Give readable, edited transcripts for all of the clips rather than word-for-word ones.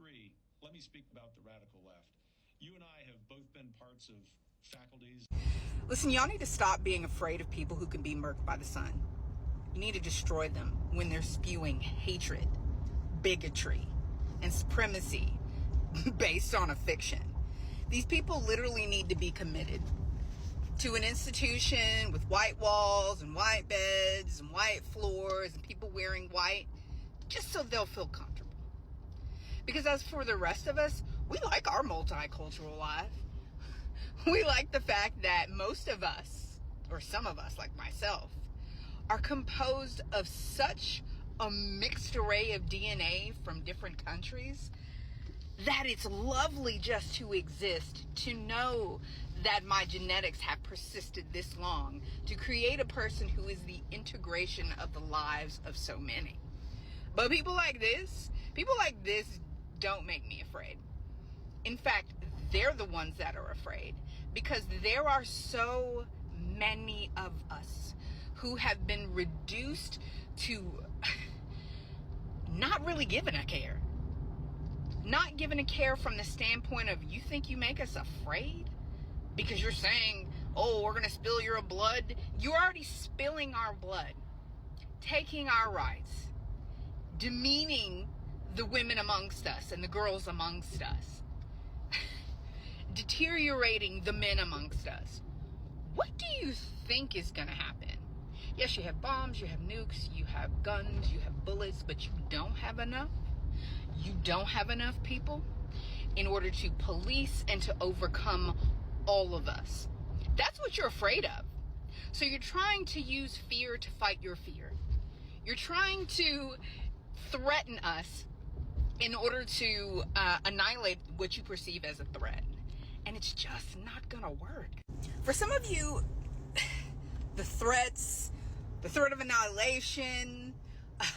3, let me speak about the radical left. You and I have both been parts of faculties. Listen, y'all need to stop being afraid of people who can be murked by the sun. You need to destroy them when they're spewing hatred, bigotry, and supremacy based on a fiction. These people literally need to be committed to an institution with white walls and white beds and white floors and people wearing white, just so they'll feel comfortable. Because as for the rest of us, we like our multicultural life. We like the fact that most of us, or some of us like myself, are composed of such a mixed array of DNA from different countries that it's lovely just to exist, to know that my genetics have persisted this long, to create a person who is the integration of the lives of so many. But people like this don't make me afraid. In fact, they're the ones that are afraid, because there are so many of us who have been reduced to not really giving a care. Not giving a care from the standpoint of, you think you make us afraid? Because you're saying, oh, we're going to spill your blood. You're already spilling our blood, taking our rights, demeaning the women amongst us and the girls amongst us, deteriorating the men amongst us. What do you think is going to happen? Yes, you have bombs, you have nukes, you have guns, you have bullets, but you don't have enough. You don't have enough people in order to police and to overcome all of us. That's what you're afraid of. So you're trying to use fear to fight your fear. You're trying to threaten us in order to annihilate what you perceive as a threat. And it's just not gonna work. For some of you, the threat of annihilation,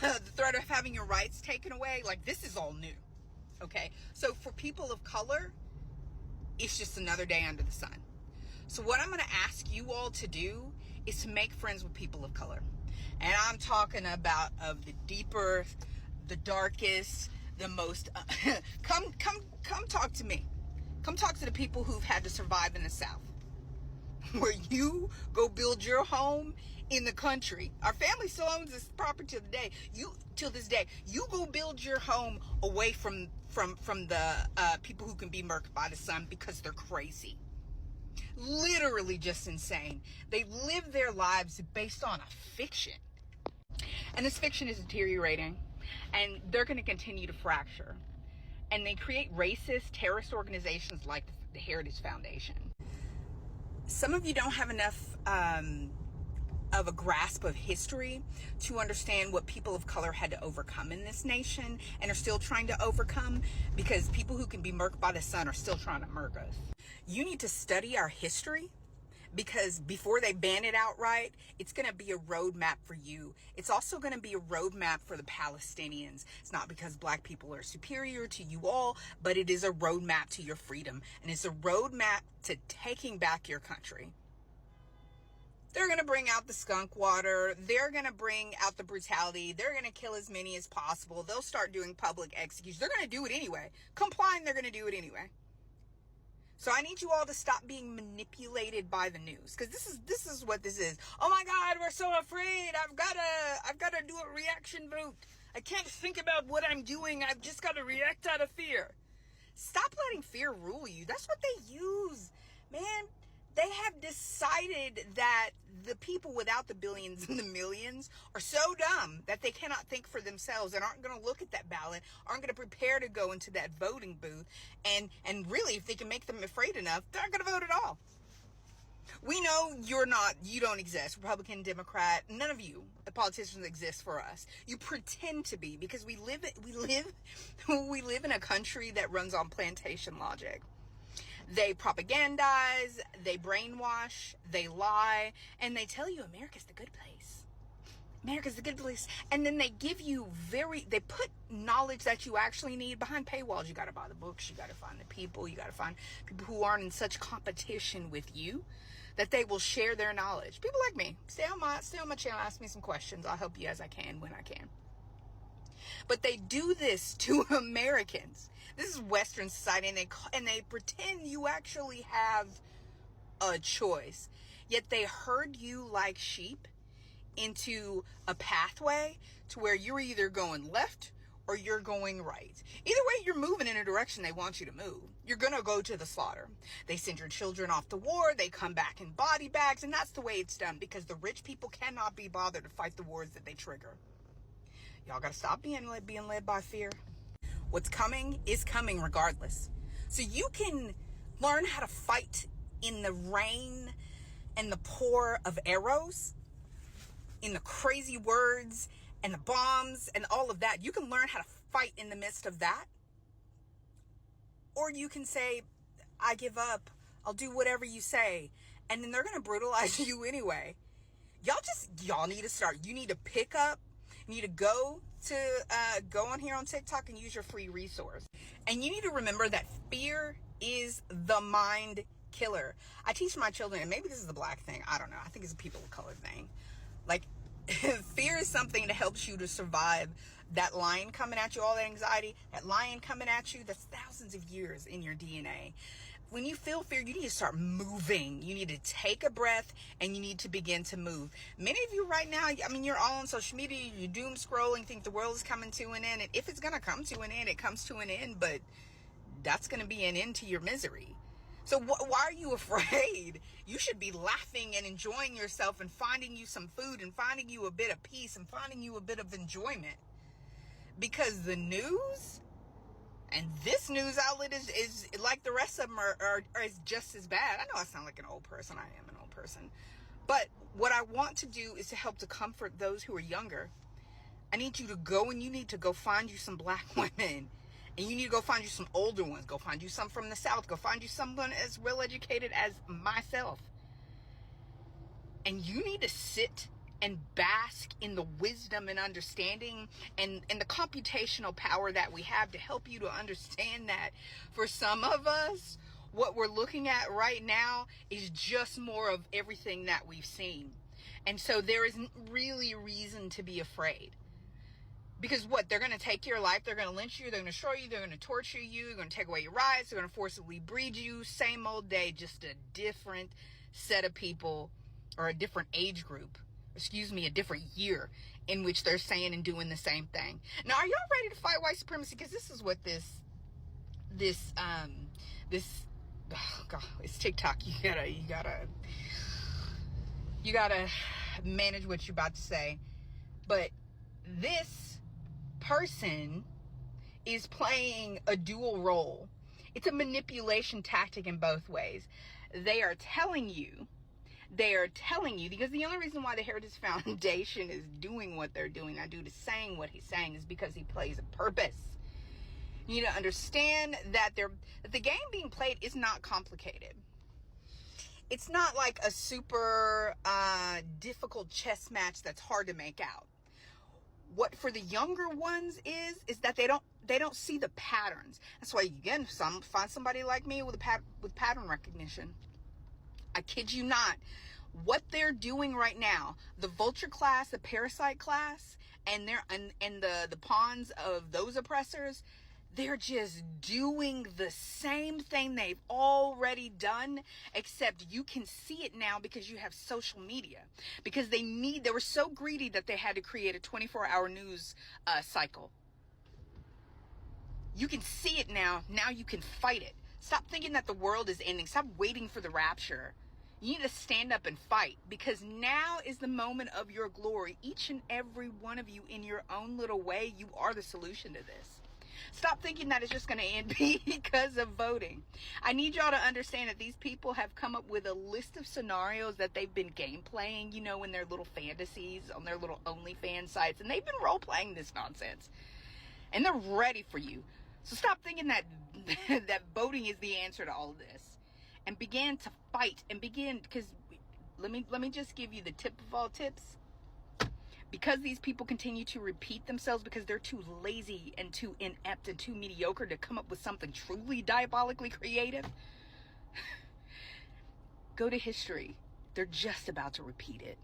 the threat of having your rights taken away, like, this is all new. Okay? So for people of color, it's just another day under the sun. So what I'm going to ask you all to do is to make friends with people of color. And I'm talking about of the deeper, the darkest, the most come talk to me. Come talk to the people who've had to survive in the South, where you go build your home in the country. Our family still owns this property till this day. You go build your home away from the people who can be murked by the sun because they're crazy. Literally just insane. They live their lives based on a fiction. And this fiction is deteriorating, and they're going to continue to fracture. And they create racist, terrorist organizations like the Heritage Foundation. Some of you don't have enough of a grasp of history to understand what people of color had to overcome in this nation and are still trying to overcome, because people who can be murked by the sun are still trying to murk us. You need to study our history, because before they ban it outright, it's going to be a roadmap for you. It's also going to be a roadmap for the Palestinians. It's not because black people are superior to you all, but it is a roadmap to your freedom. And it's a roadmap to taking back your country. They're going to bring out the skunk water. They're going to bring out the brutality. They're going to kill as many as possible. They'll start doing public executions. They're going to do it anyway. Complying, they're going to do it anyway. So I need you all to stop being manipulated by the news, because this is what this is. Oh my God, we're so afraid. I've gotta do a reaction vote. I can't think about what I'm doing. I've just got to react out of fear. Stop letting fear rule you. That's what they use, man. They have decided that the people without the billions and the millions are so dumb that they cannot think for themselves and aren't going to look at that ballot, aren't going to prepare to go into that voting booth. And really, if they can make them afraid enough, they're not going to vote at all. We know you don't exist. Republican, Democrat, none of you, the politicians, exist for us. You pretend to be, because we live in a country that runs on plantation logic. They propagandize, they brainwash, they lie, and they tell you America's the good place. America's the good place. And then they give you they put knowledge that you actually need behind paywalls. You got to buy the books. You got to find the people. You got to find people who aren't in such competition with you that they will share their knowledge. People like me. Stay on my channel. Ask me some questions. I'll help you as I can when I can. But they do this to Americans. This is Western society, and they pretend you actually have a choice. Yet they herd you like sheep into a pathway to where you're either going left or you're going right. Either way, you're moving in a direction they want you to move. You're going to go to the slaughter. They send your children off to war. They come back in body bags. And that's the way it's done, because the rich people cannot be bothered to fight the wars that they trigger. Y'all got to stop being led by fear. What's coming is coming regardless. So you can learn how to fight in the rain and the pour of arrows, in the crazy words and the bombs and all of that. You can learn how to fight in the midst of that. Or you can say, I give up. I'll do whatever you say. And then they're going to brutalize you anyway. Y'all need to start. You need to pick up. You need to go on here on TikTok and use your free resource. And you need to remember that fear is the mind killer. I teach my children, and maybe this is a black thing, I don't know, I think it's a people of color thing. Like, fear is something that helps you to survive that lion coming at you, all that anxiety, that lion coming at you, that's thousands of years in your DNA. When you feel fear, you need to start moving. You need to take a breath, and you need to begin to move. Many of you right now, I mean, you're all on social media, you're doom scrolling, think the world is coming to an end. And if it's going to come to an end, it comes to an end, but that's going to be an end to your misery. So why are you afraid? You should be laughing and enjoying yourself and finding you some food and finding you a bit of peace and finding you a bit of enjoyment. Because the news and this news outlet is like the rest of them are is just as bad. I know I sound like an old person. I am an old person. But what I want to do is to help to comfort those who are younger. I need you to go, and you need to go find you some black women. And you need to go find you some older ones. Go find you some from the South. Go find you someone as well educated as myself. And you need to sit and bask in the wisdom and understanding and the computational power that we have to help you to understand that for some of us, what we're looking at right now is just more of everything that we've seen. And so there isn't really reason to be afraid. Because what? They're going to take your life. They're going to lynch you. They're going to destroy you. They're going to torture you. They're going to take away your rights. They're going to forcibly breed you. Same old day, just a different set of people, or a different age group. A different year in which they're saying and doing the same thing. Now, are y'all ready to fight white supremacy? Because this is what this, oh God, it's TikTok. You gotta manage what you're about to say. But this person is playing a dual role. It's a manipulation tactic in both ways. They are telling you, because the only reason why the Heritage Foundation is doing what they're doing, that dude is saying what he's saying, is because he plays a purpose. You need to understand that the game being played is not complicated. It's not like a super difficult chess match that's hard to make out. What for the younger ones is that they don't see the patterns. That's why, again, find somebody like me with pattern recognition. I kid you not. What they're doing right now, the vulture class, the parasite class, and the pawns of those oppressors, they're just doing the same thing they've already done, except you can see it now because you have social media. Because they were so greedy that they had to create a 24-hour news cycle. You can see it now. Now you can fight it. Stop thinking that the world is ending. Stop waiting for the rapture. You need to stand up and fight, because now is the moment of your glory. Each and every one of you, in your own little way, you are the solution to this. Stop thinking that it's just going to end because of voting. I need y'all to understand that these people have come up with a list of scenarios that they've been game playing, in their little fantasies, on their little OnlyFans sites. And they've been role playing this nonsense. And they're ready for you. So stop thinking that voting is the answer to all of this. And begin to fight. Because let me just give you the tip of all tips. Because these people continue to repeat themselves, because they're too lazy and too inept and too mediocre to come up with something truly diabolically creative, go to history. They're just about to repeat it.